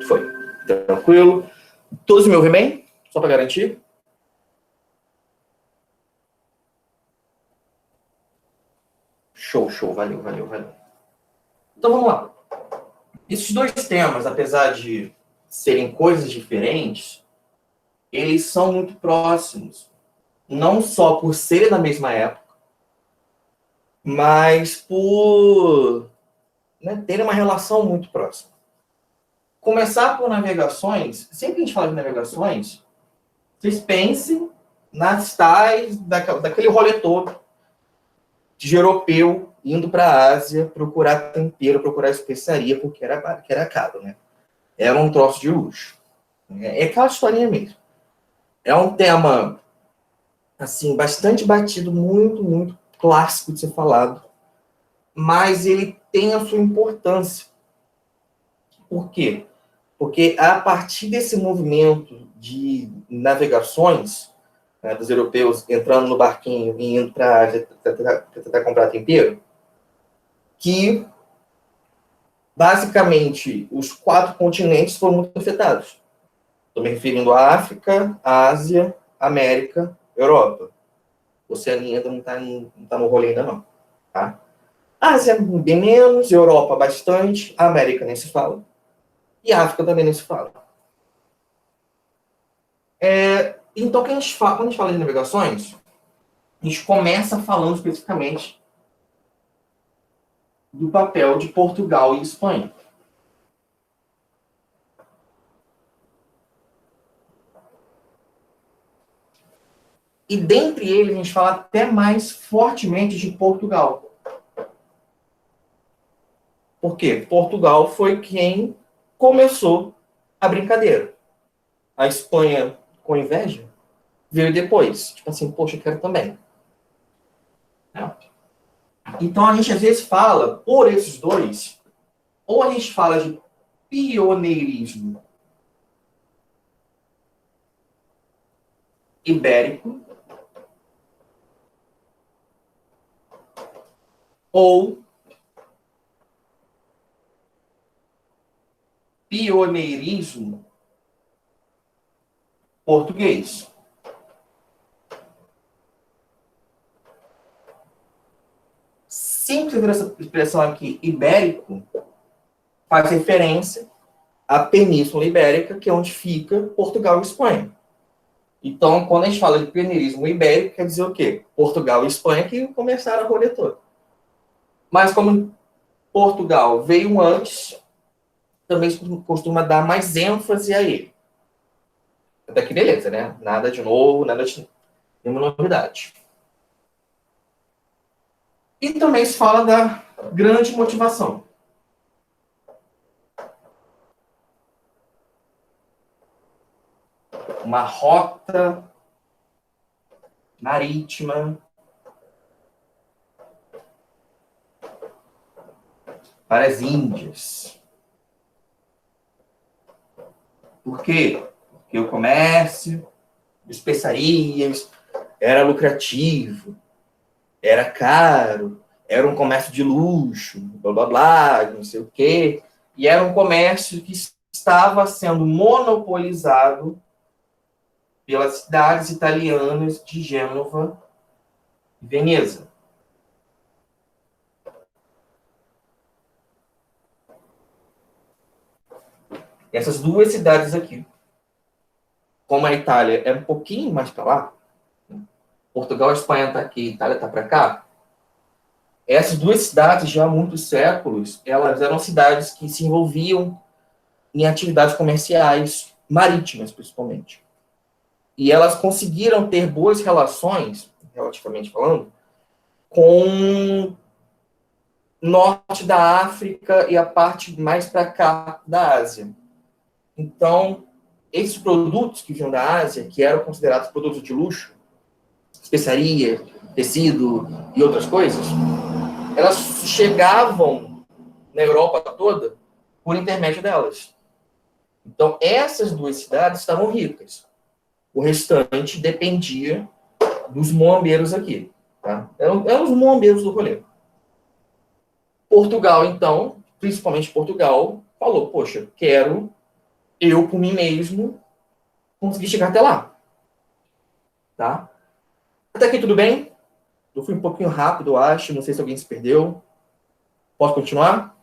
Foi. Tranquilo. Todos me ouvem bem? Só para garantir. Show. Valeu. Então, vamos lá. Esses dois temas, apesar de serem coisas diferentes, eles são muito próximos. Não só por serem da mesma época, mas por terem uma relação muito próxima. Começar por navegações, sempre que a gente fala de navegações, vocês pensem nas tais, daquele rolê todo de europeu indo para a Ásia procurar tempero, procurar especiaria, porque era caro, né? Era um troço de luxo. É aquela historinha mesmo. É um tema, assim, bastante batido, muito clássico de ser falado, mas ele tem a sua importância. Por quê? Porque a partir desse movimento de navegações, dos europeus entrando no barquinho e indo para a Ásia tentar comprar tempero, que basicamente os 4 continentes foram muito afetados. Estou me referindo à África, Ásia, América, Europa. Oceania ainda não está no rolê ainda não. Tá? Ásia bem menos, Europa bastante, América nem se fala. E África também nem se fala. Então, quando a gente fala de navegações, a gente começa falando especificamente do papel de Portugal e Espanha. E dentre eles, a gente fala até mais fortemente de Portugal. Por quê? Portugal foi quem começou a brincadeira. A Espanha, com inveja, veio depois. Tipo assim, poxa, eu quero também. Então, a gente às vezes fala, por esses dois, ou a gente fala de pioneirismo ibérico, ou pioneirismo português. Sempre essa expressão aqui, ibérico, faz referência à Península Ibérica, que é onde fica Portugal e Espanha. Então, quando a gente fala de pioneirismo ibérico, quer dizer o quê? Portugal e Espanha que começaram a rolê toda. Mas como Portugal veio antes, também costuma dar mais ênfase a ele. Até que beleza, né? Nada de novo, nada de nenhuma novidade. E também se fala da grande motivação. Uma rota marítima para as Índias. Por quê? Porque o comércio, especiarias, era lucrativo, era caro, era um comércio de luxo, blá, blá, blá, não sei o quê. E era um comércio que estava sendo monopolizado pelas cidades italianas de Gênova e Veneza. Essas duas cidades aqui, como a Itália é um pouquinho mais para lá, Portugal e Espanha está aqui, Itália está para cá, essas duas cidades, já há muitos séculos, elas eram cidades que se envolviam em atividades comerciais, marítimas principalmente. E elas conseguiram ter boas relações, relativamente falando, com o norte da África e a parte mais para cá da Ásia. Então, esses produtos que vinham da Ásia, que eram considerados produtos de luxo, especiaria, tecido e outras coisas, elas chegavam na Europa toda por intermédio delas. Então, essas duas cidades estavam ricas. O restante dependia dos moambeiros aqui. Tá? Eram os moambeiros do rolê. Portugal, então, principalmente Portugal, falou, poxa, quero eu, por mim mesmo, consegui chegar até lá. Tá? Até aqui tudo bem? Eu fui um pouquinho rápido, eu acho. Não sei se alguém se perdeu. Posso continuar?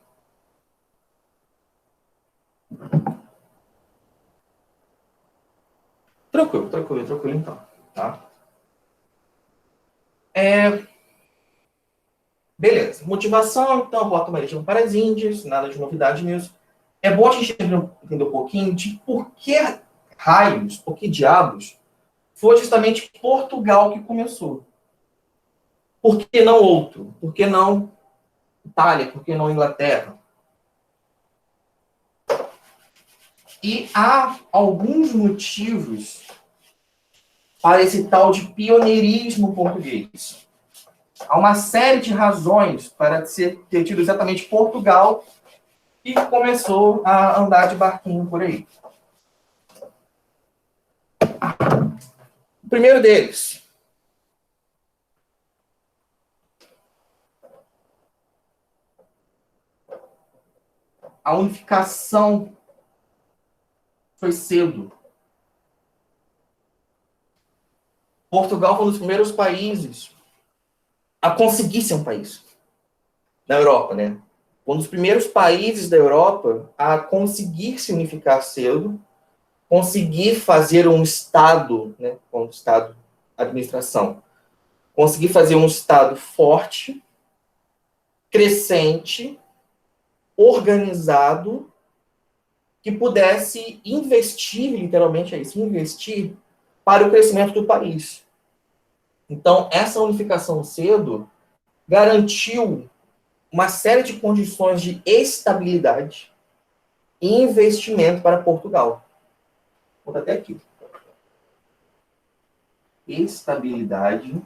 Tranquilo, tranquilo, tranquilo então. Tá? Beleza. Motivação, então, rota marítima para as Índias, nada de novidade nisso. É bom a gente entender um pouquinho de por que raios, por que diabos, foi justamente Portugal que começou. Por que não outro? Por que não Itália? Por que não Inglaterra? E há alguns motivos para esse tal de pioneirismo português. Há uma série de razões para ter tido exatamente Portugal que começou a andar de barquinho por aí. O primeiro deles, a unificação foi cedo. Portugal foi um dos primeiros países a conseguir ser um país na Europa, né? Um dos primeiros países da Europa a conseguir se unificar cedo, conseguir fazer um Estado, né? Um Estado, administração, conseguir fazer um Estado forte, crescente, organizado, que pudesse investir, literalmente é isso, investir para o crescimento do país. Então, essa unificação cedo garantiu uma série de condições de estabilidade e investimento para Portugal. Vou botar até aqui. Estabilidade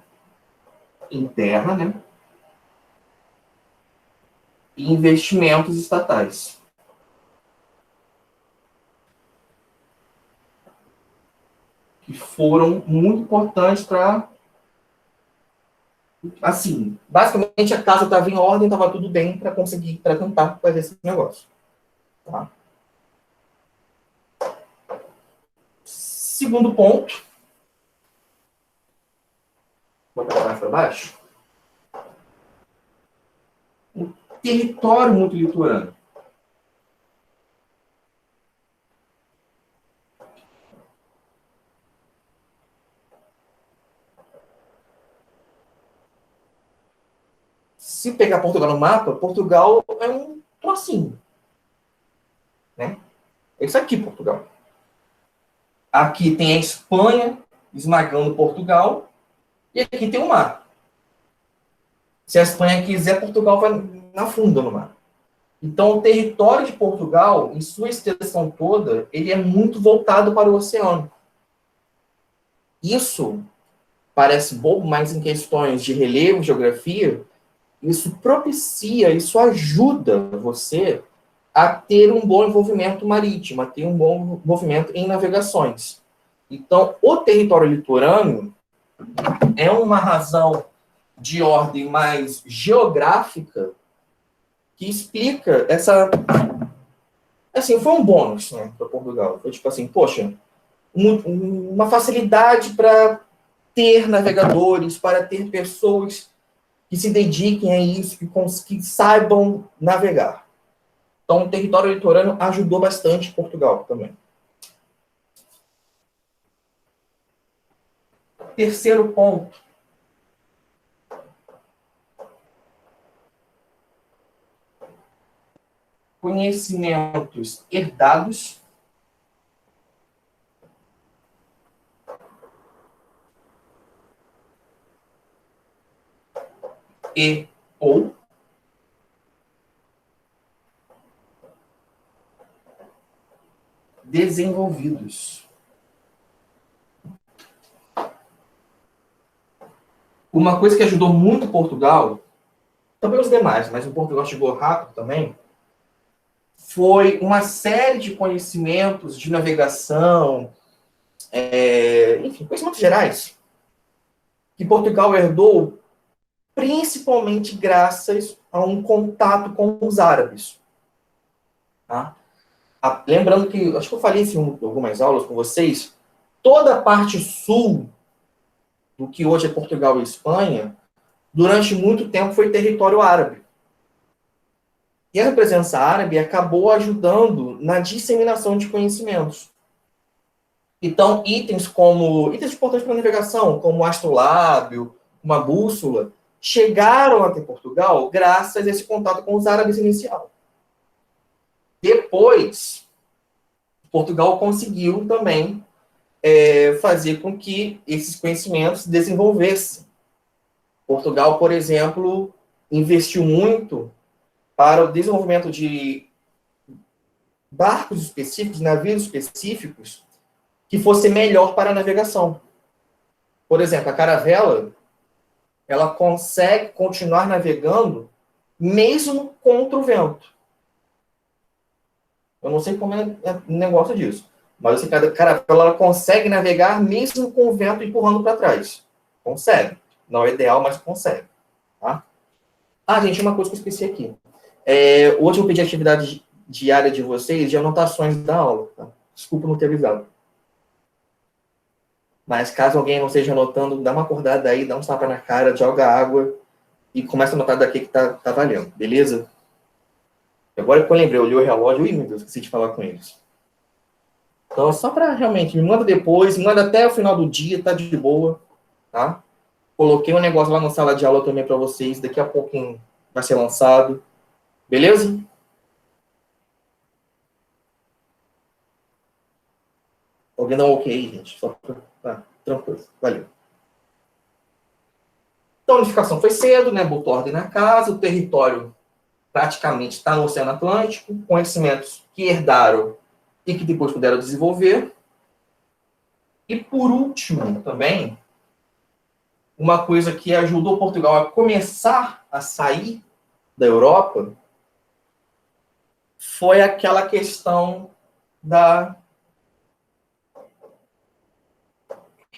interna, né? E investimentos estatais. Que foram muito importantes para... Assim, basicamente a casa estava em ordem, estava tudo bem para conseguir, para tentar fazer esse negócio. Tá? Segundo ponto, vou botar mais para baixo. O território muito litorâneo. Se pegar Portugal no mapa, Portugal é um trocinho. Né? É isso aqui, Portugal. Aqui tem a Espanha esmagando Portugal e aqui tem o mar. Se a Espanha quiser, Portugal vai na funda no mar. Então, o território de Portugal, em sua extensão toda, ele é muito voltado para o oceano. Isso parece bobo, mas em questões de relevo, geografia, isso propicia, isso ajuda você a ter um bom envolvimento marítimo, a ter um bom envolvimento em navegações. Então, o território litorâneo é uma razão de ordem mais geográfica que explica essa... Assim, foi um bônus, né, para Portugal. Foi tipo assim, poxa, uma facilidade para ter navegadores, para ter pessoas que se dediquem a isso, que saibam navegar. Então, o território litorâneo ajudou bastante Portugal também. Terceiro ponto. Conhecimentos herdados e ou desenvolvidos. Uma coisa que ajudou muito Portugal, também os demais, mas o Portugal chegou rápido também, foi uma série de conhecimentos de navegação, enfim, conhecimentos gerais, que Portugal herdou principalmente graças a um contato com os árabes. Tá? Lembrando que, acho que eu falei isso em algumas aulas com vocês, toda a parte sul do que hoje é Portugal e Espanha, durante muito tempo foi território árabe. E a presença árabe acabou ajudando na disseminação de conhecimentos. Então, itens importantes para a navegação, como o astrolábio, uma bússola, chegaram até Portugal graças a esse contato com os árabes inicial. Depois, Portugal conseguiu também fazer com que esses conhecimentos se desenvolvessem. Portugal, por exemplo, investiu muito para o desenvolvimento de barcos específicos, navios específicos, que fosse melhor para a navegação. Por exemplo, a caravela, ela consegue continuar navegando mesmo contra o vento. Eu não sei como é o negócio disso, mas eu sei que a caravela ela consegue navegar mesmo com o vento empurrando para trás. Consegue. Não é ideal, mas consegue. Tá? Gente, uma coisa que eu esqueci aqui. Hoje eu pedi atividade diária de vocês de anotações da aula. Tá? Desculpa não ter avisado. Mas caso alguém não esteja anotando, dá uma acordada aí, dá um tapa na cara, joga água e começa a anotar daqui que tá valendo, beleza? Agora que eu lembrei, eu olhei o relógio, ui, meu Deus, esqueci de falar com eles. Então, só para realmente, me manda depois, me manda até o final do dia, tá de boa, tá? Coloquei um negócio lá na sala de aula também para vocês, daqui a pouquinho vai ser lançado, beleza? Alguém dá um ok, gente, só pra... Tá, tranquilo, valeu. Então, a unificação foi cedo, né? Botou ordem na casa, o território praticamente está no Oceano Atlântico, conhecimentos que herdaram e que depois puderam desenvolver. E, por último, também, uma coisa que ajudou Portugal a começar a sair da Europa foi aquela questão da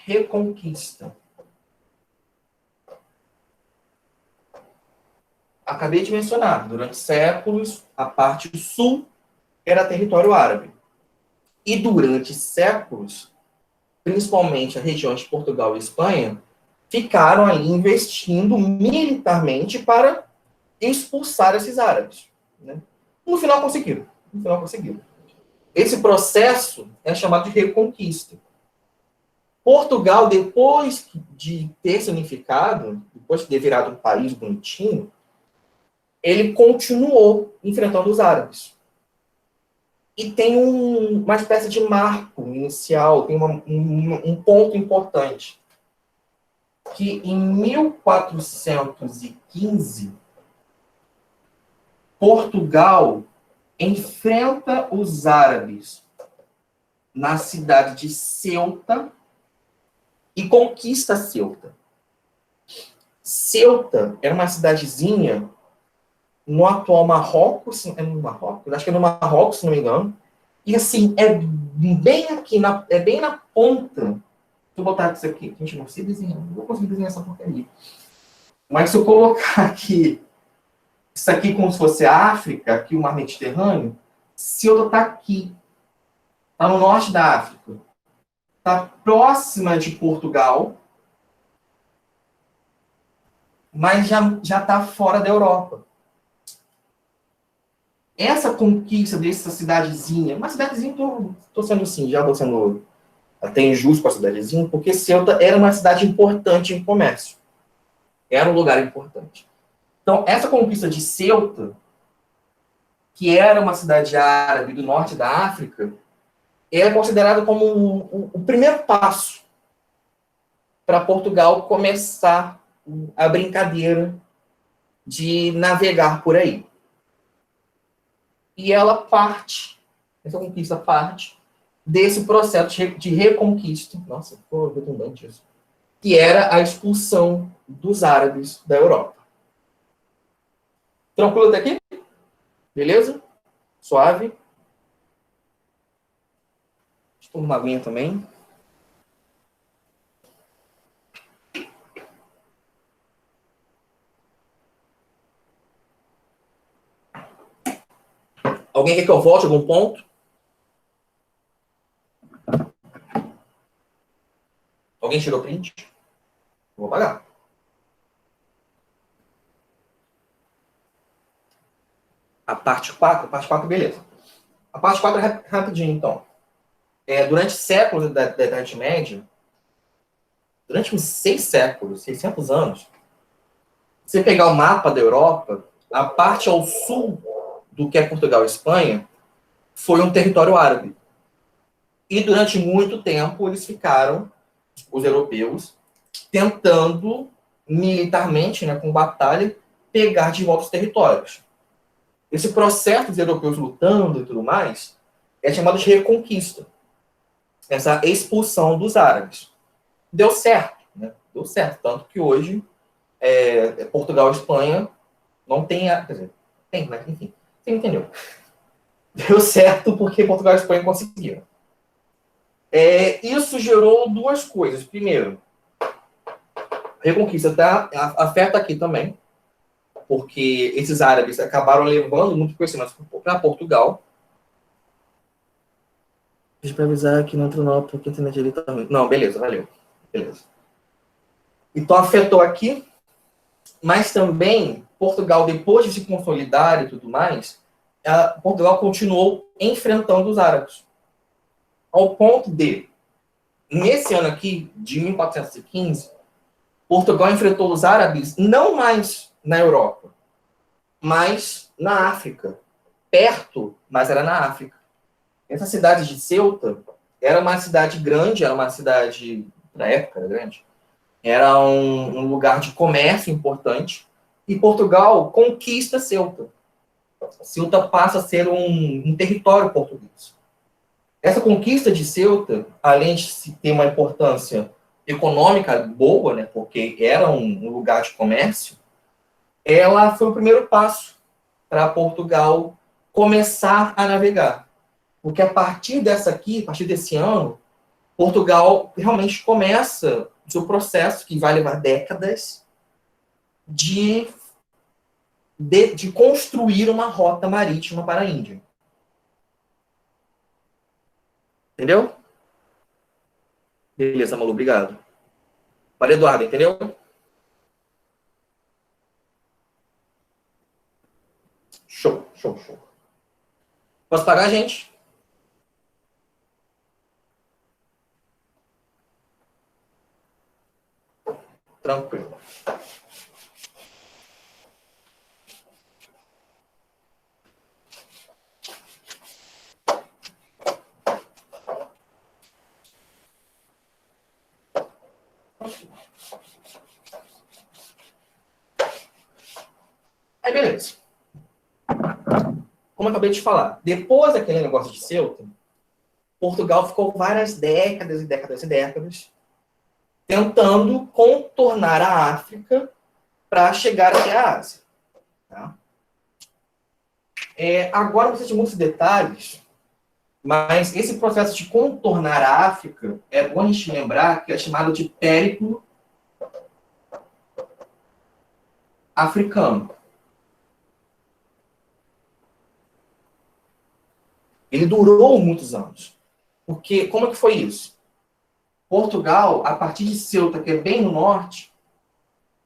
reconquista. Acabei de mencionar, durante séculos, a parte sul era território árabe. E durante séculos, principalmente a região de Portugal e Espanha, ficaram ali investindo militarmente para expulsar esses árabes. Né? No final conseguiram. Esse processo é chamado de reconquista. Portugal, depois de ter se unificado, depois de ter virado um país bonitinho, ele continuou enfrentando os árabes. E tem uma espécie de marco inicial, tem um ponto importante, que em 1415, Portugal enfrenta os árabes na cidade de Ceuta e conquista Ceuta. Ceuta era uma cidadezinha no atual Marrocos, acho que é no Marrocos, se não me engano, e assim, é bem aqui, bem na ponta. Deixa eu botar isso aqui, gente, não sei desenhar, não vou conseguir desenhar essa porcaria. Mas se eu colocar aqui, isso aqui como se fosse a África, aqui o Mar Mediterrâneo, Ceuta está aqui, está no norte da África, está próxima de Portugal, mas já está fora da Europa. Essa conquista dessa cidadezinha, uma cidadezinha, estou sendo assim, já vou sendo até injusto com a cidadezinha, porque Ceuta era uma cidade importante em comércio. Era um lugar importante. Então, essa conquista de Ceuta, que era uma cidade árabe do norte da África, é considerada como o primeiro passo para Portugal começar a brincadeira de navegar por aí. E essa conquista parte desse processo de reconquista, nossa, ficou redundante isso, que era a expulsão dos árabes da Europa. Tranquilo até aqui? Beleza? Suave? Estou uma aguinha também. Alguém quer que eu volte a algum ponto? Alguém tirou print? Vou apagar. A parte 4, beleza. A parte 4 é rapidinho, então. Durante séculos da Idade Média, durante uns 6 séculos, 600 anos, se você pegar o mapa da Europa, a parte ao sul do que é Portugal e Espanha foi um território árabe. E durante muito tempo eles ficaram, os europeus, tentando militarmente, né, com batalha, pegar de volta os territórios. Esse processo dos europeus lutando e tudo mais é chamado de reconquista. Essa expulsão dos árabes. Deu certo, né? Deu certo. Tanto que hoje Portugal e Espanha não tem... Quer dizer, tem, mas enfim. Você entendeu. Deu certo porque Portugal e Espanha conseguiram. Isso gerou duas coisas. Primeiro, a reconquista afeta aqui também, porque esses árabes acabaram levando muito conhecimento para Portugal. Deixa eu avisar que não entrou não, porque a internet ali tá ruim. Não, beleza, valeu. Beleza. Então afetou aqui, mas também Portugal, depois de se consolidar e tudo mais, Portugal continuou enfrentando os árabes. Ao ponto de, nesse ano aqui, de 1415, Portugal enfrentou os árabes não mais na Europa, mas na África. Perto, mas era na África. Essa cidade de Ceuta era uma cidade grande, era uma cidade, na época era grande, era um lugar de comércio importante, e Portugal conquista Ceuta. Ceuta passa a ser um território português. Essa conquista de Ceuta, além de ter uma importância econômica boa, né, porque era um lugar de comércio, ela foi o primeiro passo para Portugal começar a navegar. Porque a partir desse ano, Portugal realmente começa o seu processo, que vai levar décadas, de construir uma rota marítima para a Índia. Entendeu? Beleza, Malu, obrigado. Maria Eduarda, entendeu? Show, show, show. Posso pagar, gente? Tranquilo. Aí, beleza. Como eu acabei de falar, depois daquele negócio de Ceuta, Portugal ficou várias décadas e décadas e décadas tentando contornar a África para chegar até a Ásia. Tá? Agora não sei de muitos detalhes, mas esse processo de contornar a África é bom a gente lembrar que é chamado de périplo africano. Ele durou muitos anos. Porque, como é que foi isso? Portugal, a partir de Ceuta, que é bem no norte,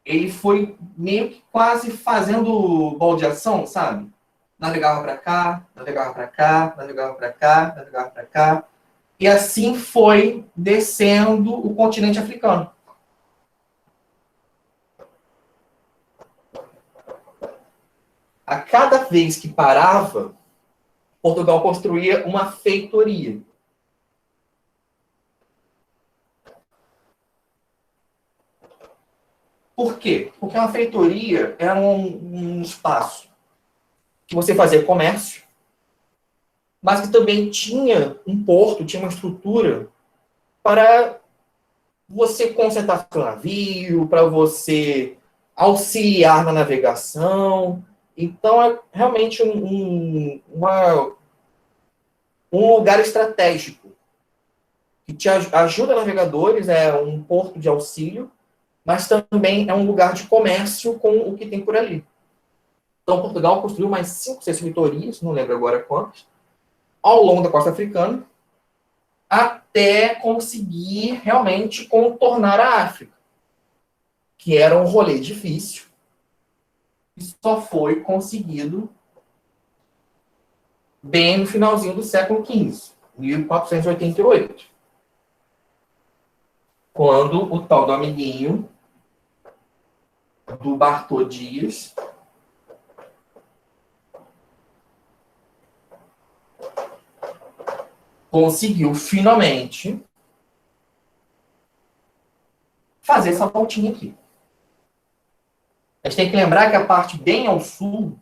ele foi meio que quase fazendo baldeação, sabe? Navegava para cá, navegava para cá, navegava para cá, navegava para cá. E assim foi descendo o continente africano. A cada vez que parava, Portugal construía uma feitoria. Por quê? Porque uma feitoria era um espaço que você fazia comércio, mas que também tinha um porto, tinha uma estrutura para você consertar seu navio, para você auxiliar na navegação. Então, é realmente um lugar estratégico que te ajuda navegadores, é um porto de auxílio, mas também é um lugar de comércio com o que tem por ali. Então, Portugal construiu mais 5, 6 vitorias, não lembro agora quantas, ao longo da costa africana, até conseguir realmente contornar a África, que era um rolê difícil, e só foi conseguido bem no finalzinho do século XV, 1488, quando o tal do amiguinho do Bartô Dias conseguiu finalmente fazer essa voltinha aqui. A gente tem que lembrar que a parte bem ao sul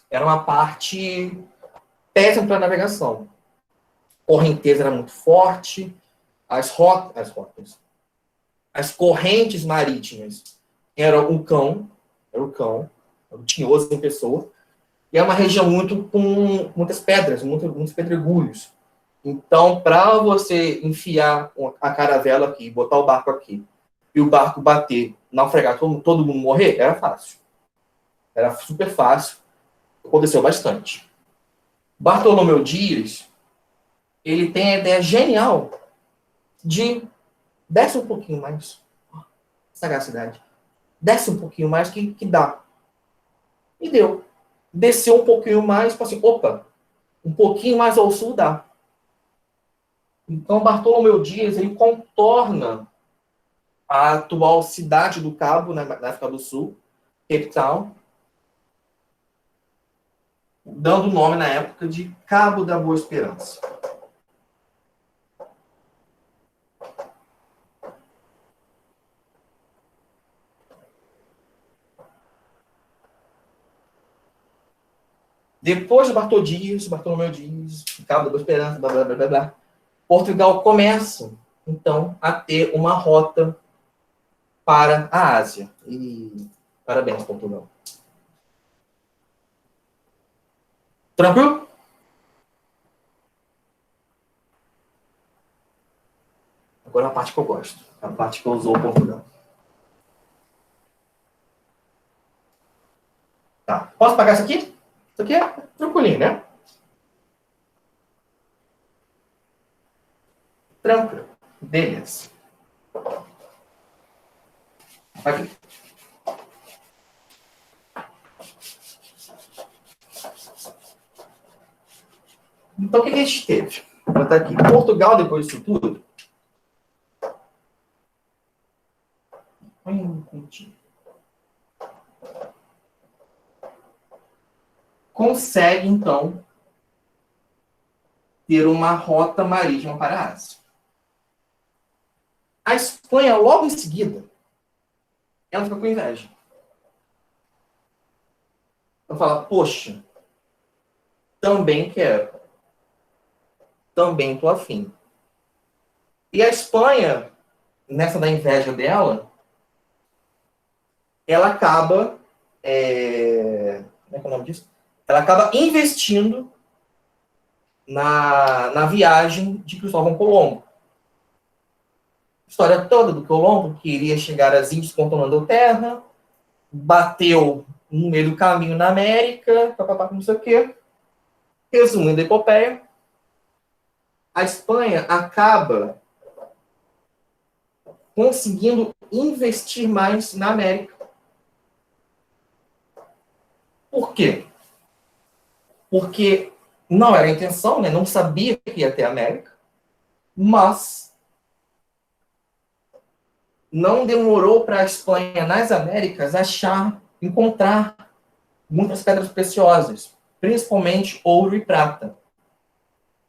era uma parte péssima para navegação. A correnteza era muito forte, as correntes marítimas eram era o tinhoso em pessoa, e é uma região muito com muitas pedras, muitos pedregulhos. Então, para você enfiar a caravela aqui, botar o barco aqui, e o barco bater, naufragar, todo mundo morrer, era fácil. Era super fácil. Aconteceu bastante. Bartolomeu Dias, ele tem a ideia genial de desce um pouquinho mais. Sagacidade. Desce um pouquinho mais que dá. E deu. Desceu um pouquinho mais, tipo assim, opa, um pouquinho mais ao sul dá. Então, Bartolomeu Dias, ele contorna a atual cidade do Cabo, na África do Sul, Cape Town, dando o nome na época de Cabo da Boa Esperança. Depois de Bartolomeu Dias, Cabo da Boa Esperança, blá, blá, blá, blá, blá, Portugal começa, então, a ter uma rota para a Ásia. E parabéns, Portugal. Tranquilo? Agora a parte que eu gosto. A parte que eu usou Portugal. Tá. Posso pagar isso aqui? Isso aqui é tranquilinho, né? Tranquilo. Beleza. Aqui. Então, o que a gente teve? Vou botar aqui. Portugal, depois disso tudo. Consegue, então, ter uma rota marítima para a Ásia. A Espanha, logo em seguida, ela fica com inveja. Ela fala, poxa, também quero. Também estou afim. E a Espanha, nessa da inveja dela, ela acaba... como é que é o nome disso? Ela acaba investindo na viagem de Cristóvão Colombo. História toda do Colombo, que iria chegar às Índias contornando a terra, bateu no meio do caminho na América, papapá, não sei o quê. Resumindo a epopeia, a Espanha acaba conseguindo investir mais na América. Por quê? Porque não era a intenção, né? Não sabia que ia ter América, mas não demorou para a Espanha, nas Américas, encontrar muitas pedras preciosas, principalmente ouro e prata.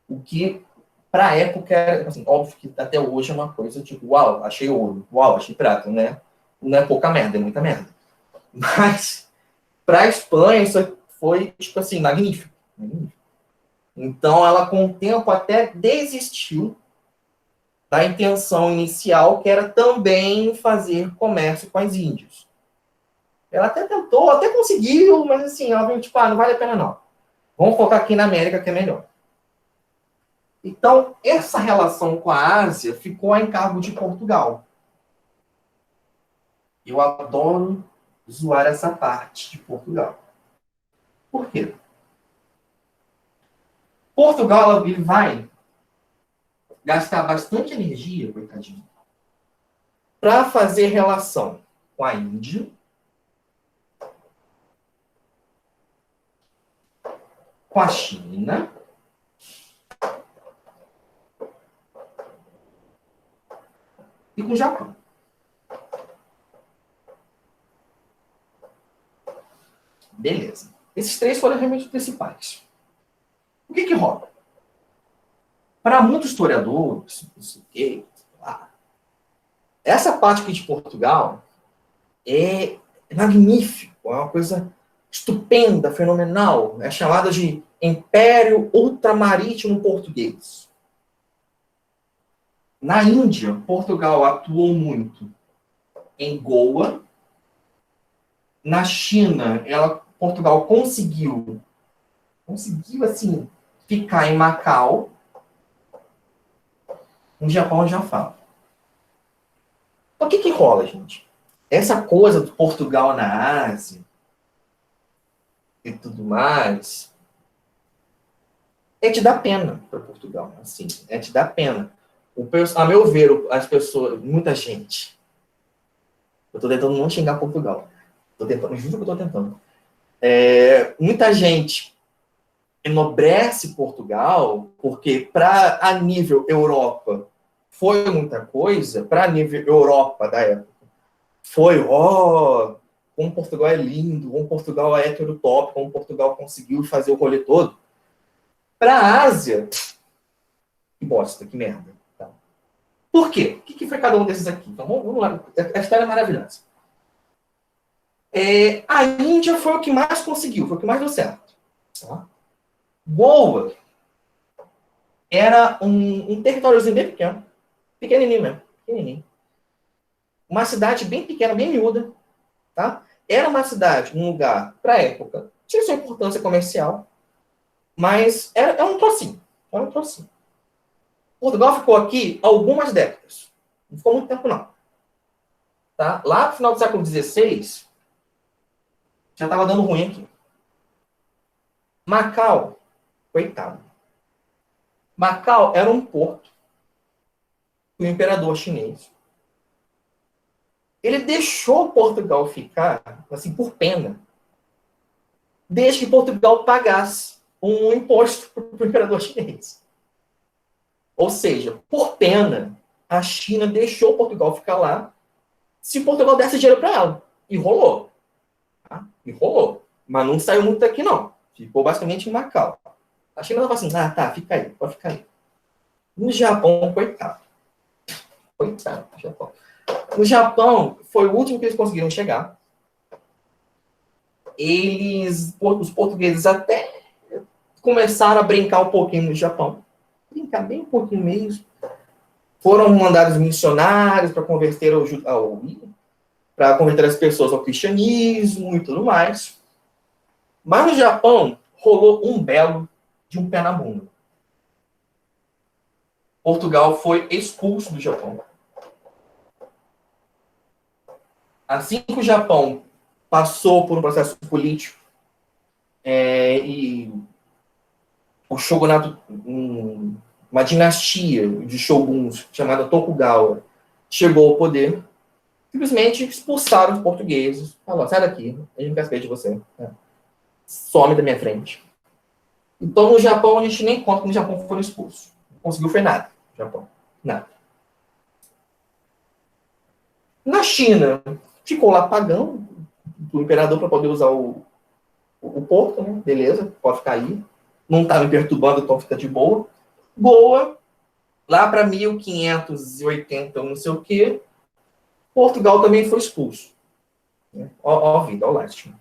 O que, para a época, era, assim, óbvio que até hoje é uma coisa tipo, uau, achei ouro, uau, achei prata, né? Não é pouca merda, é muita merda. Mas, para a Espanha, isso foi, tipo assim, magnífico. Então, ela, com o tempo, até desistiu da intenção inicial, que era também fazer comércio com as Índias. Ela até tentou, até conseguiu, mas assim, ela viu, tipo, não vale a pena não. Vamos focar aqui na América, que é melhor. Então, essa relação com a Ásia ficou a encargo de Portugal. Eu adoro zoar essa parte de Portugal. Por quê? Portugal, ele vai gastar bastante energia, coitadinho, para fazer relação com a Índia, com a China e com o Japão. Beleza. Esses três foram realmente os principais. O que rola? Para muitos historiadores, essa parte aqui de Portugal é magnífico, é uma coisa estupenda, fenomenal. É chamada de Império Ultramarítimo Português. Na Índia, Portugal atuou muito em Goa. Na China, Portugal conseguiu assim, ficar em Macau. No Japão já fala. Então, o que rola, gente? Essa coisa do Portugal na Ásia e tudo mais é de dar pena para Portugal, assim, é de dar pena. A meu ver, as pessoas, muita gente, eu estou tentando não xingar Portugal, juro que eu estou tentando. Muita gente enobrece Portugal porque a nível Europa foi muita coisa, para nível Europa da época foi, como Portugal é lindo, como Portugal é heterotop, como Portugal conseguiu fazer o rolê todo. Para a Ásia, que bosta, que merda. Tá. Por quê? O que foi cada um desses aqui? Então, vamos lá. A história é maravilhosa. A Índia foi o que mais conseguiu, foi o que mais deu certo. Tá? Goa era um territóriozinho bem pequeno. Pequenininho mesmo. Pequenininho. Uma cidade bem pequena, bem miúda. Tá? Era uma cidade, um lugar, para a época, tinha sua importância comercial, mas era um trocinho. Era um trocinho. Portugal ficou aqui algumas décadas. Não ficou muito tempo, não. Tá? Lá no final do século XVI, já estava dando ruim aqui. Macau, coitado. Macau era um porto do imperador chinês. Ele deixou Portugal ficar, assim, por pena, desde que Portugal pagasse um imposto para o imperador chinês. Ou seja, por pena, a China deixou Portugal ficar lá se Portugal desse dinheiro para ela. E rolou. Tá? E rolou. Mas não saiu muito daqui, não. Ficou basicamente em Macau. A China estava assim, tá, fica aí, pode ficar aí. No Japão, coitado. Coitado do Japão. No Japão, foi o último que eles conseguiram chegar. Os portugueses até começaram a brincar um pouquinho no Japão. Brincar bem um pouquinho mesmo. Foram mandados missionários para converter para converter as pessoas ao cristianismo e tudo mais. Mas no Japão, rolou um belo de um pé na bunda. Portugal foi expulso do Japão. Assim que o Japão passou por um processo político e o shogunato, uma dinastia de shoguns chamada Tokugawa, chegou ao poder, simplesmente expulsaram os portugueses. Falaram, sai daqui, a gente não quer saber de você. Some da minha frente. Então, no Japão, a gente nem conta que no Japão foram expulsos. Não conseguiu foi nada. Japão. Nada. Na China, ficou lá pagando o imperador para poder usar o porto, né? Beleza, pode ficar aí. Não estava me perturbando, então fica de boa. Goa, lá para 1580, não sei o quê, Portugal também foi expulso. Ó a vida, ó lástima.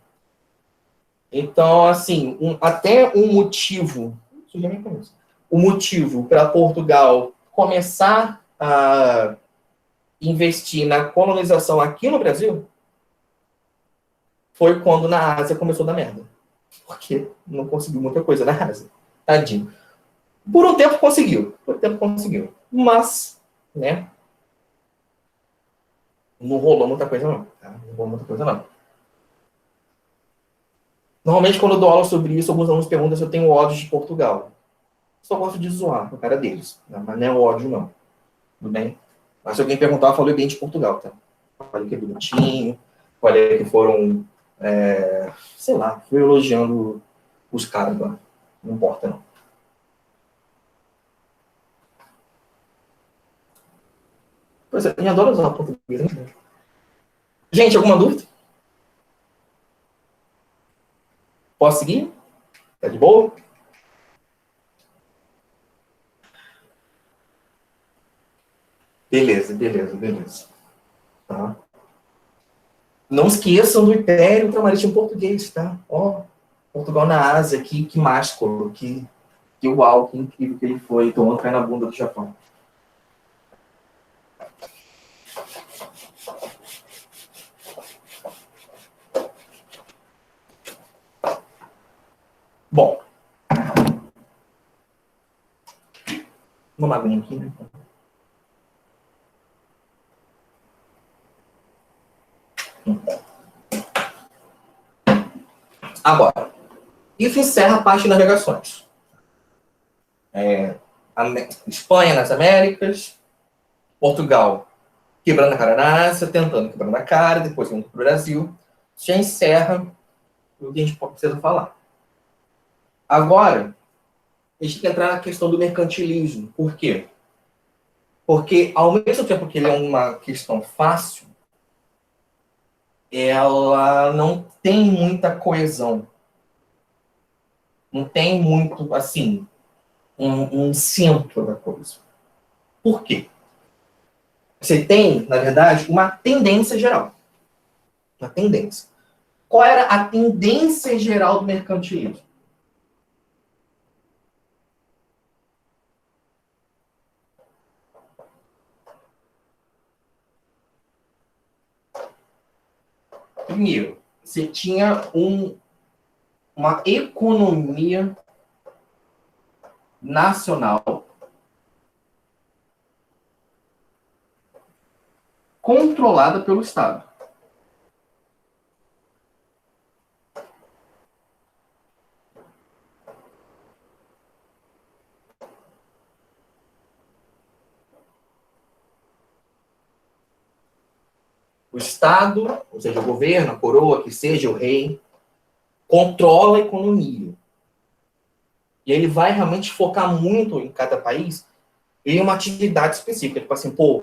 Então, assim, até um motivo, o motivo para Portugal começar a investir na colonização aqui no Brasil foi quando na Ásia começou a dar merda. Porque não conseguiu muita coisa na Ásia. Tadinho. Por um tempo conseguiu. Mas, né? Não rolou muita coisa, não. Tá? Não rolou muita coisa, não. Normalmente, quando eu dou aula sobre isso, alguns alunos perguntam se eu tenho ódio de Portugal. Só gosto de zoar na cara deles. Mas não é ódio, não. Tudo bem? Mas se alguém perguntar, eu falei bem de Portugal, tá? Falei que é bonitinho, falei que foram, sei lá, fui elogiando os caras lá. Não importa, não. Pois é, eu adoro usar português. Né? Gente, alguma dúvida? Posso seguir? Tá de boa? Beleza, beleza, beleza. Tá. Não esqueçam do Império Ultramarítimo Português, tá? Ó, Portugal na Ásia, que másculo, que uau, que incrível que ele foi, tomando pé na bunda do Japão. Bom, uma aguinha aqui, né? Agora, isso encerra a parte de navegações. Espanha nas Américas, Portugal quebrando a cara na Ásia, tentando quebrar na cara, depois indo para o Brasil. Já encerra o que a gente precisa falar. Agora, a gente tem que entrar na questão do mercantilismo. Por quê? Porque, ao mesmo tempo que ele é uma questão fácil, ela não tem muita coesão. Não tem muito, assim, um centro da coisa. Por quê? Você tem, na verdade, uma tendência geral. Uma tendência. Qual era a tendência geral do mercantilismo? Primeiro, você tinha uma economia nacional controlada pelo Estado. O Estado, ou seja, o governo, a coroa, que seja o rei, controla a economia. E ele vai realmente focar muito em cada país em uma atividade específica. Tipo assim, pô,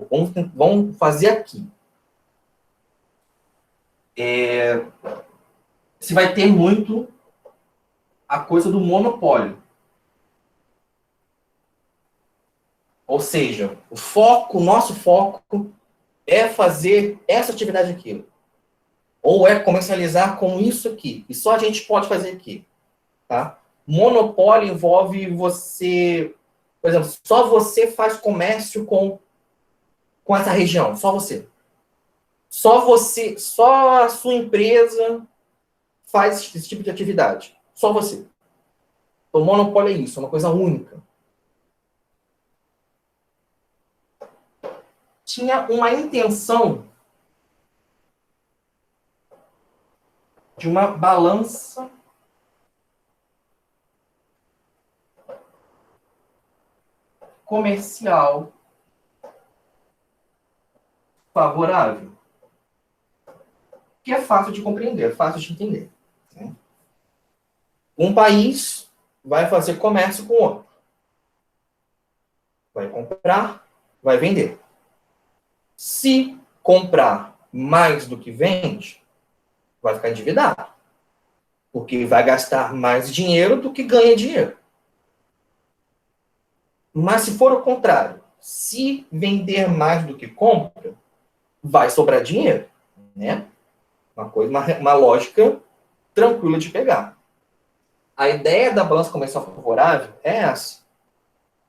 vamos fazer aqui. Você vai ter muito a coisa do monopólio. Ou seja, o nosso foco é fazer essa atividade aqui. Ou é comercializar com isso aqui. E só a gente pode fazer aqui. Tá? Monopólio envolve você... Por exemplo, só você faz comércio com essa região. Só você. Só você, só a sua empresa faz esse tipo de atividade. Só você. Então, monopólio é isso, é uma coisa única. Tinha uma intenção de uma balança comercial favorável, que é fácil de compreender, é fácil de entender. Né? Um país vai fazer comércio com outro. Vai comprar, vai vender. Se comprar mais do que vende, vai ficar endividado. Porque vai gastar mais dinheiro do que ganha dinheiro. Mas se for o contrário, se vender mais do que compra, vai sobrar dinheiro. Né? Uma lógica tranquila de pegar. A ideia da balança comercial favorável é essa.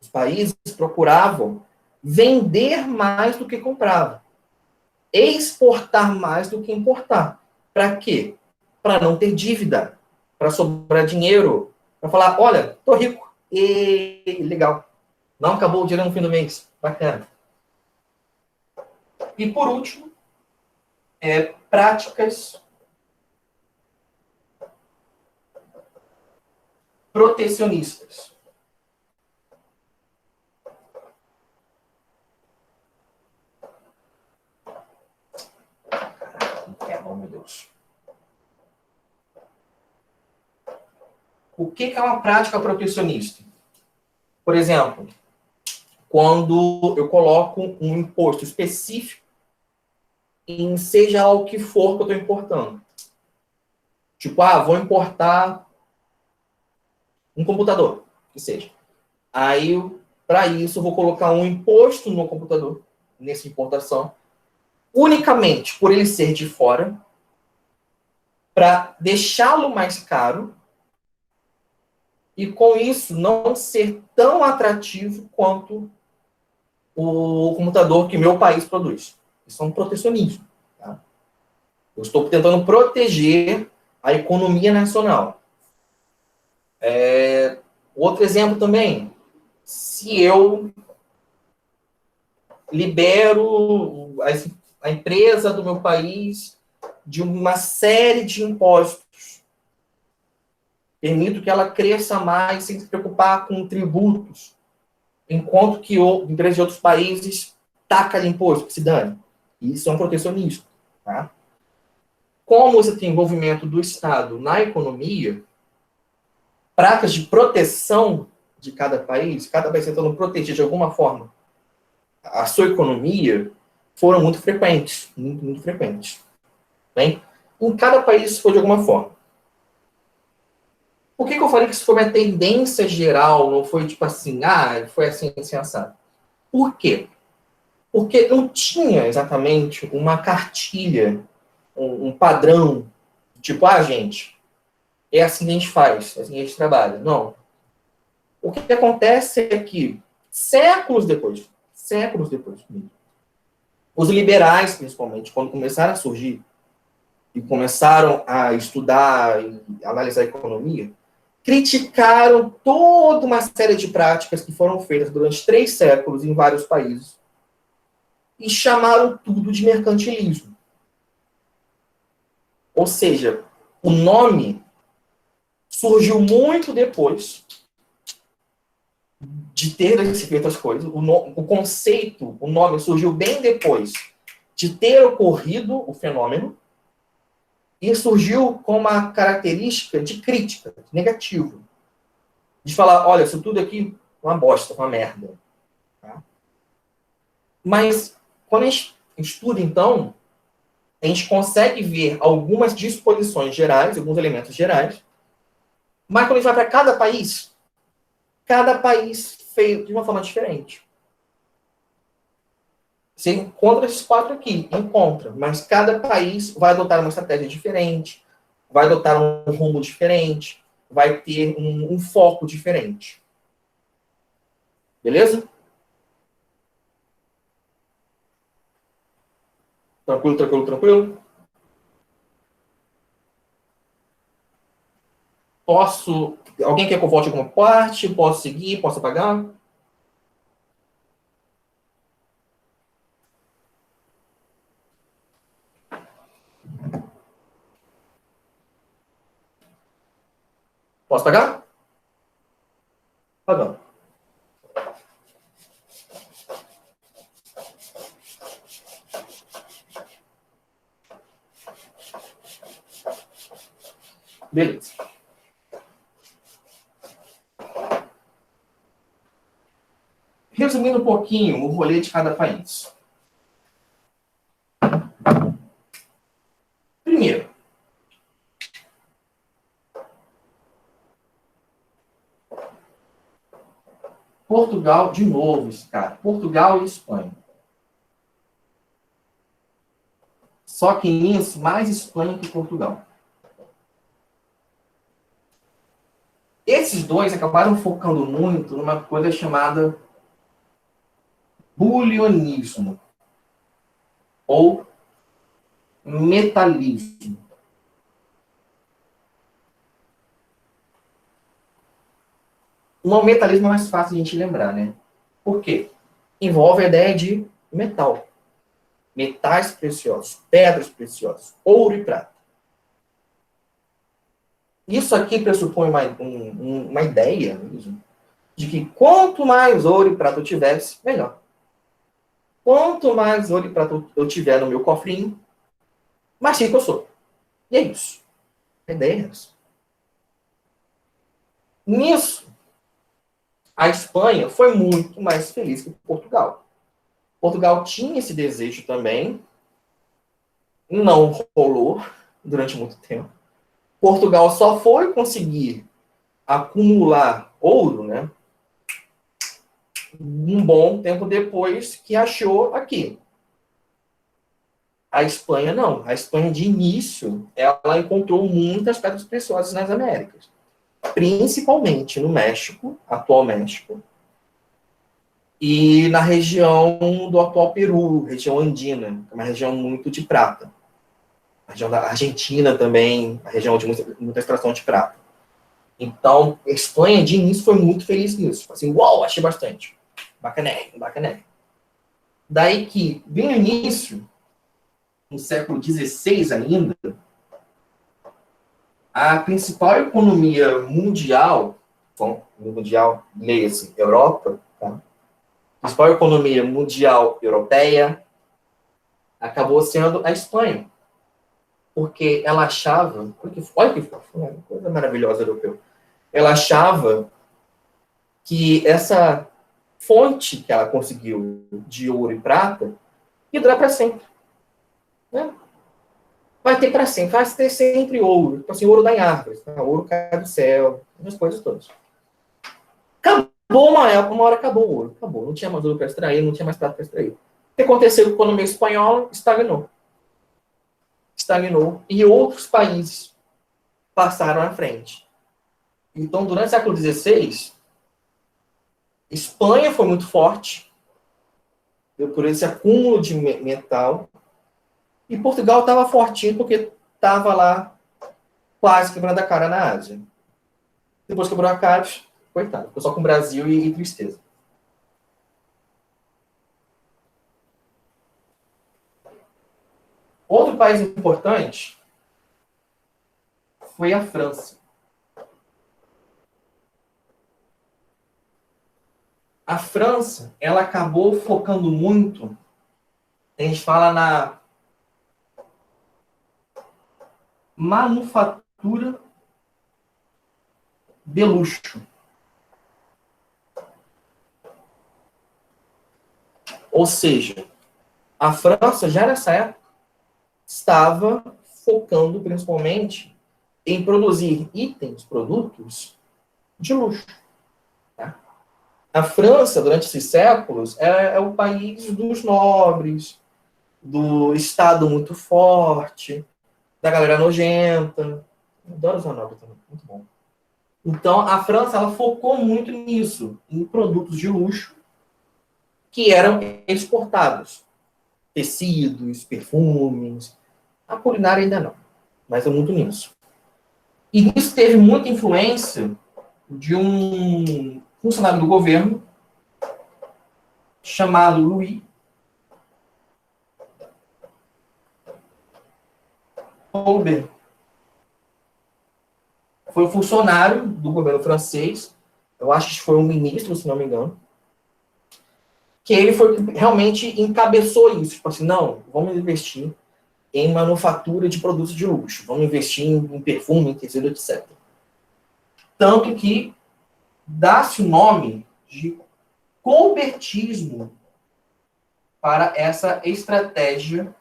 Os países procuravam vender mais do que compravam. Exportar mais do que importar. Para quê? Para não ter dívida. Para sobrar dinheiro. Para falar, olha, tô rico. E legal. Não acabou o dinheiro no fim do mês. Bacana. E por último, práticas protecionistas. meu Deus. O que é uma prática protecionista? Por exemplo, quando eu coloco um imposto específico em seja lá o que for que eu estou importando. Tipo, vou importar um computador, que seja. Aí, para isso, eu vou colocar um imposto no computador, nessa importação, unicamente por ele ser de fora, para deixá-lo mais caro e, com isso, não ser tão atrativo quanto o computador que meu país produz. Isso é um protecionismo. Tá? Eu estou tentando proteger a economia nacional. Outro exemplo também, se eu libero a empresa do meu país de uma série de impostos, permito que ela cresça mais sem se preocupar com tributos, enquanto que empresas de outros países tacam imposto, que se dane. Isso é um protecionismo. Tá? Como você tem envolvimento do Estado na economia, práticas de proteção de cada país tentando proteger de alguma forma a sua economia, foram muito frequentes. Muito, muito frequentes. Bem, em cada país isso foi de alguma forma. Por que eu falei que isso foi uma tendência geral, não foi tipo assim, foi assim assado? Por quê? Porque não tinha exatamente uma cartilha, um padrão, tipo, gente, é assim que a gente faz, é assim que a gente trabalha. Não. O que acontece é que, séculos depois, os liberais, principalmente, quando começaram a surgir e começaram a estudar e analisar a economia, criticaram toda uma série de práticas que foram feitas durante 3 séculos em vários países e chamaram tudo de mercantilismo. Ou seja, o nome surgiu muito depois de ter feito as coisas. O conceito, o nome surgiu bem depois de ter ocorrido o fenômeno e surgiu com uma característica de crítica, de negativo. De falar, olha, isso tudo aqui é uma bosta, uma merda. Tá? Mas, quando a gente estuda, então, a gente consegue ver algumas disposições gerais, alguns elementos gerais, mas quando a gente vai para cada país feito de uma forma diferente. Você encontra esses 4 aqui, encontra, mas cada país vai adotar uma estratégia diferente, vai adotar um rumo diferente, vai ter um foco diferente. Beleza? Tranquilo, tranquilo, tranquilo? Posso... Alguém quer que eu volte alguma parte? Posso seguir? Posso apagar? Posso apagar? Apagando. Beleza. Resumindo um pouquinho o rolê de cada país. Primeiro, Portugal, de novo, esse cara. Portugal e Espanha. Só que nisso, mais Espanha que Portugal. Esses dois acabaram focando muito numa coisa chamada bulionismo ou metalismo. O metalismo é mais fácil de a gente lembrar, né? Por quê? Envolve a ideia de metal. Metais preciosos, pedras preciosas, ouro e prata. Isso aqui pressupõe uma ideia mesmo, de que quanto mais ouro e prata eu tivesse, melhor. Quanto mais ouro e prata eu tiver no meu cofrinho, mais rico eu sou. E é isso. A ideia é essa. Nisso, a Espanha foi muito mais feliz que Portugal. Portugal tinha esse desejo também, não rolou durante muito tempo. Portugal só foi conseguir acumular ouro, né, um bom tempo depois que achou aqui. A Espanha não. A Espanha, de início, ela encontrou muitas pedras preciosas nas Américas. Principalmente no México, atual México, e na região do atual Peru, região andina, que é uma região muito de prata. A região da Argentina também, a região de muita extração de prata. Então, a Espanha, de início, foi muito feliz nisso. Assim, uau, achei bastante. Bacané, bacané. Daí que, bem no início, no século XVI ainda, a principal economia mundial, bom, mundial, leia-se, Europa, tá? A principal economia mundial europeia acabou sendo a Espanha. Porque ela achava, porque, olha que coisa maravilhosa europeu, ela achava que essa fonte que ela conseguiu de ouro e prata ia durar para sempre. Né? Vai ter para sempre, vai ter sempre ouro. Tipo assim, ouro dá em árvores, tá? Ouro cai do céu, essas coisas todas. Acabou uma época, uma hora acabou o ouro. Acabou, não tinha mais ouro para extrair, não tinha mais prata para extrair. O que aconteceu com a economia espanhola? Estagnou. Estagnou. E outros países passaram à frente. Então, durante o século XVI, Espanha foi muito forte, por esse acúmulo de metal, e Portugal estava fortinho porque estava lá quase quebrando a cara na Ásia. Depois quebrou a cara, coitado, ficou só com o Brasil e tristeza. Outro país importante foi a França. A França, ela acabou focando muito, a gente fala na manufatura de luxo. Ou seja, a França, já nessa época, estava focando principalmente em produzir itens, produtos de luxo. Tá? A França, durante esses séculos, é o país dos nobres, do Estado muito forte, da galera nojenta. Eu adoro usar nobre também, muito bom. Então, a França, ela focou muito nisso, em produtos de luxo que eram exportados. Tecidos, perfumes. A culinária ainda não, mas é muito nisso. E nisso teve muita influência de um funcionário do governo chamado Louis Colbert. Foi um funcionário do governo francês, eu acho que foi um ministro, se não me engano, que ele foi realmente encabeçou isso. Tipo assim, não, vamos investir em manufatura de produtos de luxo, vamos investir em perfume, em tecido, etc. Tanto que dá-se o nome de colbertismo para essa estratégia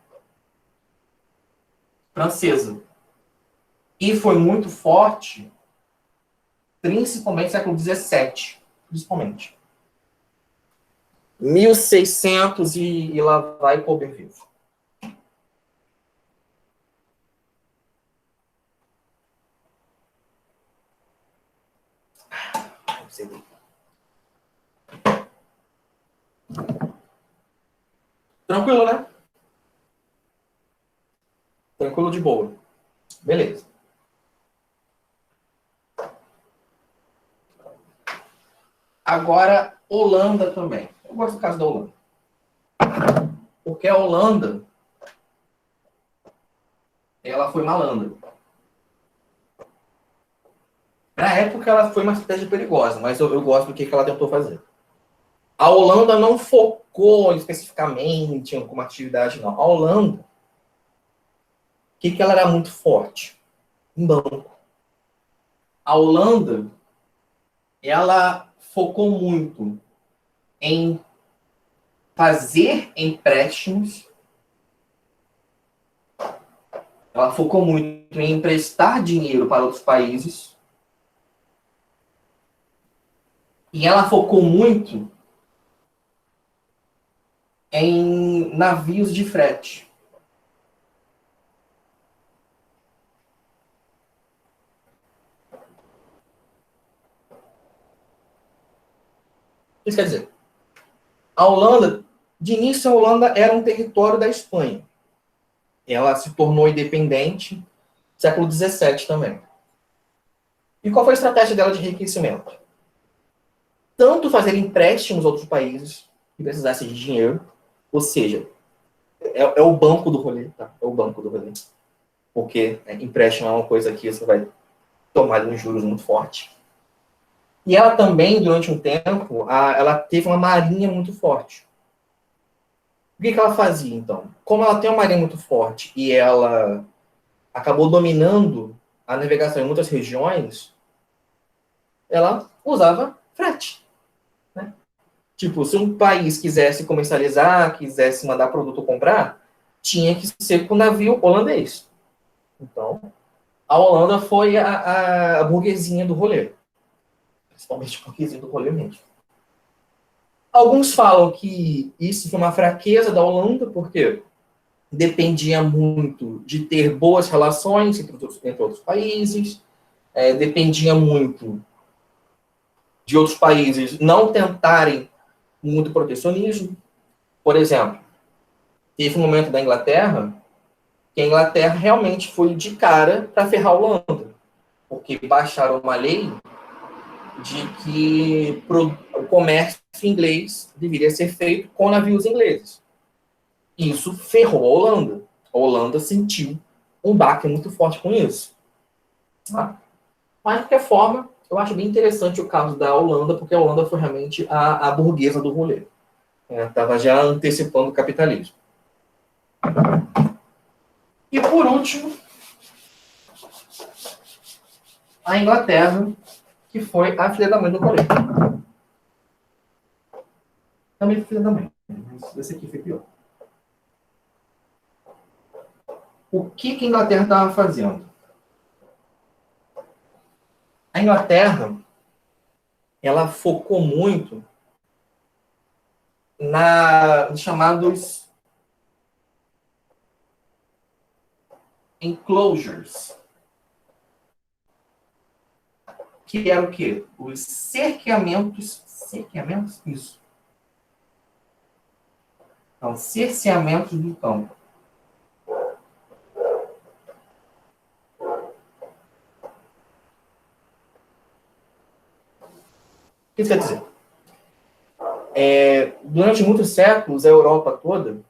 francesa. E foi muito forte, principalmente no século XVII, principalmente. 1600 e lá vai Colbert vivo. Tranquilo, né? Tranquilo de boa. Beleza. Agora, Holanda também. Eu gosto do caso da Holanda. Porque a Holanda, ela foi malandra. Na época, ela foi uma estratégia perigosa, mas eu gosto do que ela tentou fazer. A Holanda não focou especificamente em alguma atividade, não. A Holanda, que ela era muito forte? Em banco. A Holanda, ela focou muito em fazer empréstimos, ela focou muito em emprestar dinheiro para outros países, e ela focou muito em navios de frete. Isso quer dizer, a Holanda, de início a Holanda era um território da Espanha. Ela se tornou independente no século XVII também. E qual foi a estratégia dela de enriquecimento? Tanto fazer empréstimos a outros países que precisassem de dinheiro, ou seja, é o banco do rolê, tá? É o banco do rolê. Porque empréstimo é uma coisa que você vai tomar uns juros muito forte. E ela também, durante um tempo, ela teve uma marinha muito forte. O que ela fazia, então? Como ela tem uma marinha muito forte e ela acabou dominando a navegação em muitas regiões, ela usava frete. Né? Tipo, se um país quisesse comercializar, quisesse mandar produto comprar, tinha que ser com o navio holandês. Então, a Holanda foi a burguesinha do rolê. Principalmente a burguesinha do rolê mesmo. Alguns falam que isso foi uma fraqueza da Holanda, porque dependia muito de ter boas relações entre outros países, dependia muito de outros países não tentarem muito protecionismo. Por exemplo, teve um momento da Inglaterra que a Inglaterra realmente foi de cara para ferrar a Holanda, porque baixaram uma lei de que o comércio inglês deveria ser feito com navios ingleses. Isso ferrou a Holanda. A Holanda sentiu um baque muito forte com isso. Tá? Mas, de qualquer forma, eu acho bem interessante o caso da Holanda, porque a Holanda foi realmente a burguesa do rolê. Estava já antecipando o capitalismo. E, por último, a Inglaterra, que foi a filha da mãe do rolê. Também filha da mãe, mas esse aqui foi pior. O que a Inglaterra estava fazendo? A Inglaterra, ela focou muito nos chamados enclosures, que era o quê? Os cerceamentos, isso. Então, cerceamentos do campo. O que isso quer dizer? Durante muitos séculos, a Europa toda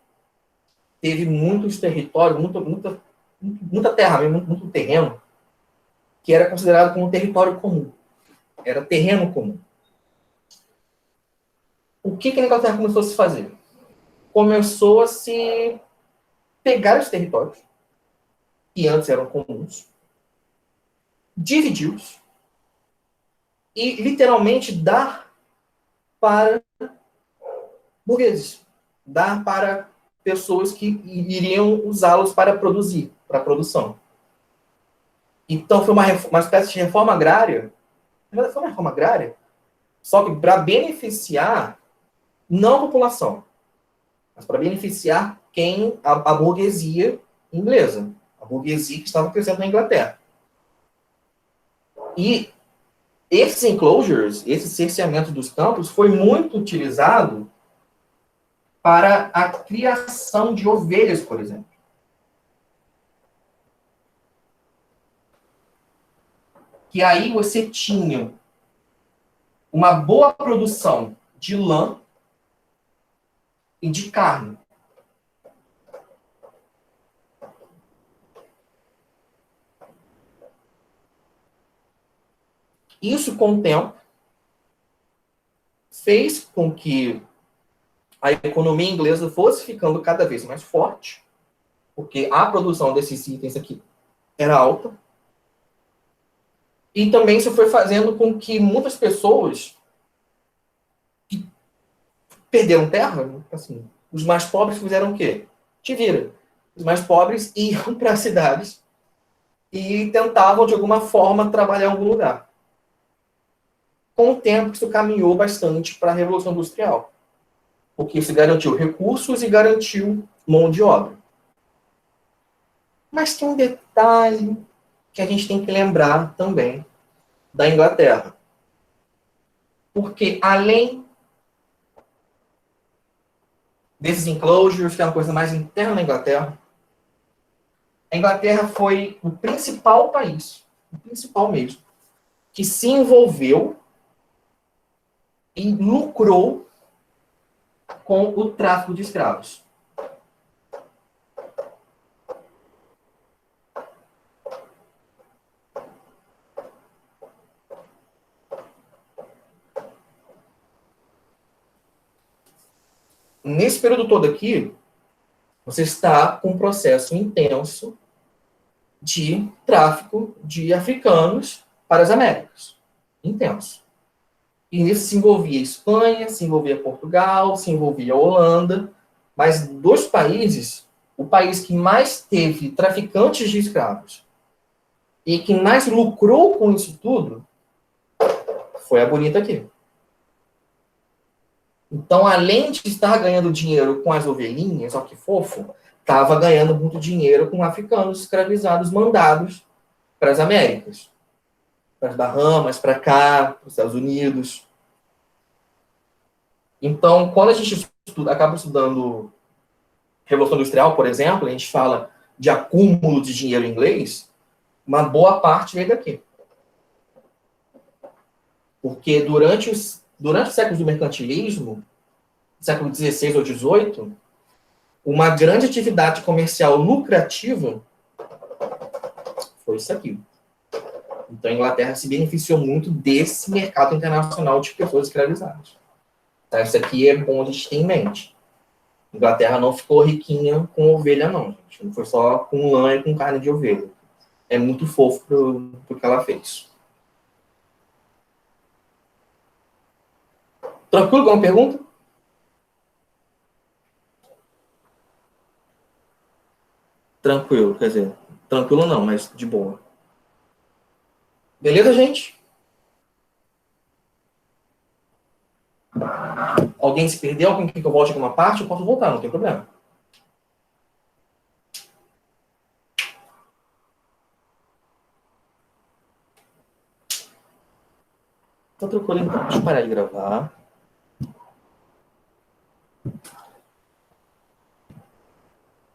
teve muitos territórios, muita terra, muito terreno, que era considerado como território comum. Era terreno comum. O que a Inglaterra começou a se fazer? Começou a se pegar os territórios, que antes eram comuns, dividi-los e literalmente dar para burgueses, dar para pessoas que iriam usá-los para produzir, para a produção. Então foi uma espécie de reforma agrária, foi uma reforma agrária, só que para beneficiar não a população, mas para beneficiar a burguesia inglesa, a burguesia que estava crescendo na Inglaterra. E esses enclosures, esse cerceamento dos campos, foi muito utilizado para a criação de ovelhas, por exemplo. Que aí você tinha uma boa produção de lã e de carne. Isso, com o tempo, fez com que a economia inglesa fosse ficando cada vez mais forte porque a produção desses itens aqui era alta. E também isso foi fazendo com que muitas pessoas que perderam terra, assim, os mais pobres fizeram o quê? Te vira. Os mais pobres iam para as cidades e tentavam, de alguma forma, trabalhar em algum lugar. Com o tempo, isso caminhou bastante para a Revolução Industrial, porque isso garantiu recursos e garantiu mão de obra. Mas tem um detalhe que a gente tem que lembrar também da Inglaterra. Porque além desses enclosures, que é uma coisa mais interna na Inglaterra, a Inglaterra foi o principal país, o principal mesmo, que se envolveu e lucrou com o tráfico de escravos. Nesse período todo aqui, você está com um processo intenso de tráfico de africanos para as Américas. Intenso. E nisso se envolvia Espanha, se envolvia Portugal, se envolvia Holanda, mas dos países, o país que mais teve traficantes de escravos e que mais lucrou com isso tudo foi a bonita aqui. Então, além de estar ganhando dinheiro com as ovelhinhas, ó que fofo, estava ganhando muito dinheiro com africanos escravizados mandados para as Américas, para as Bahamas, para cá, para os Estados Unidos. Então, quando a gente acaba estudando Revolução Industrial, por exemplo, a gente fala de acúmulo de dinheiro em inglês, uma boa parte vem daqui. Porque durante os séculos do mercantilismo, século XVI ou XVIII, uma grande atividade comercial lucrativa foi isso aqui. Então, a Inglaterra se beneficiou muito desse mercado internacional de pessoas escravizadas. Tá? Isso aqui é bom a gente ter em mente. A Inglaterra não ficou riquinha com ovelha, não, gente. Não foi só com lã e com carne de ovelha. É muito fofo pro que ela fez. Tranquilo? Alguma pergunta? Tranquilo, quer dizer, tranquilo não, mas de boa. Beleza, gente? Alguém se perdeu? Alguém quer que eu volte alguma parte? Eu posso voltar, não tem problema. Tá tranquilo, então. Deixa eu parar de gravar.